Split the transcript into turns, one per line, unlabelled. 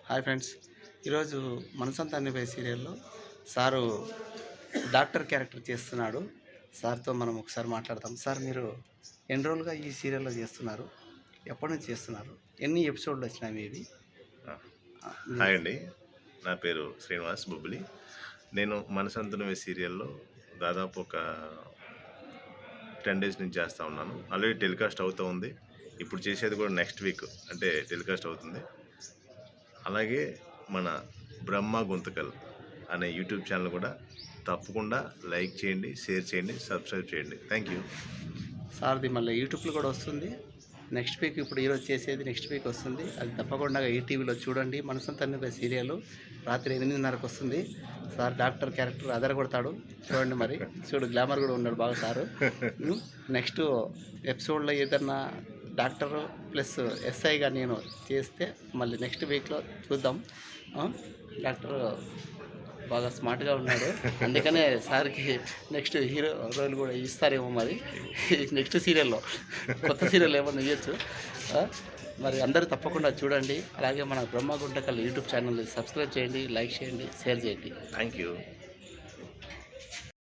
Hi friends, ఈరోజు మనసంతా అన్ని సీరియల్లో సారు డాక్టర్ క్యారెక్టర్ చేస్తున్నాడు. సార్తో మనం ఒకసారి మాట్లాడతాం. సార్, మీరు ఎన్ని రోజులుగా ఈ సీరియల్లో చేస్తున్నారు? ఎప్పటి నుంచి చేస్తున్నారు? ఎన్ని ఎపిసోడ్లు వచ్చినాయి ఇవి?
హాయ్ అండి, నా పేరు శ్రీనివాస్ బొబ్బిలి. నేను మనసంతునవే సీరియల్లో దాదాపు ఒక 10 డేస్ నుంచి చేస్తూ ఉన్నాను. ఆల్రెడీ టెలికాస్ట్ అవుతూ ఉంది. ఇప్పుడు చేసేది కూడా నెక్స్ట్ వీక్ అంటే టెలికాస్ట్ అవుతుంది. అలాగే మన బ్రహ్మ గుంతకల్ అనే యూట్యూబ్ ఛానల్ కూడా తప్పకుండా లైక్ చేయండి, షేర్ చేయండి, సబ్స్క్రైబ్ చేయండి. Thank you.
సార్ది మళ్ళీ యూట్యూబ్లో కూడా వస్తుంది నెక్స్ట్ వీక్. ఇప్పుడు ఈరోజు చేసేది నెక్స్ట్ వీక్ వస్తుంది. అది తప్పకుండా ఈటీవీలో చూడండి. మనసంతా అన్ని సీరియల్ రాత్రి 8:30కు వస్తుంది. సార్ డాక్టర్ క్యారెక్టర్ అదరగొడతాడు, చూడండి. మరి చూడు, గ్లామర్ కూడా ఉన్నాడు బాగా సారు. నెక్స్ట్ ఎపిసోడ్లో ఏదన్నా డాక్టర్ ప్లస్ ఎస్ఐగా నేను చేస్తే మళ్ళీ నెక్స్ట్ వీక్లో చూద్దాం. డాక్టర్ బాగా స్మార్ట్గా ఉన్నాడు, అందుకనే సార్కి నెక్స్ట్ హీరో రోల్ కూడా ఇస్తారేమో. మరి నెక్స్ట్ సీరియల్లో కొత్త సీరియల్ ఏమన్నా ఇవ్వచ్చు. మరి అందరూ తప్పకుండా చూడండి. అలాగే మన బ్రహ్మ గుంటకల్ యూట్యూబ్ ఛానల్ని సబ్స్క్రైబ్ చేయండి, లైక్ చేయండి, షేర్ చేయండి.
Thank you.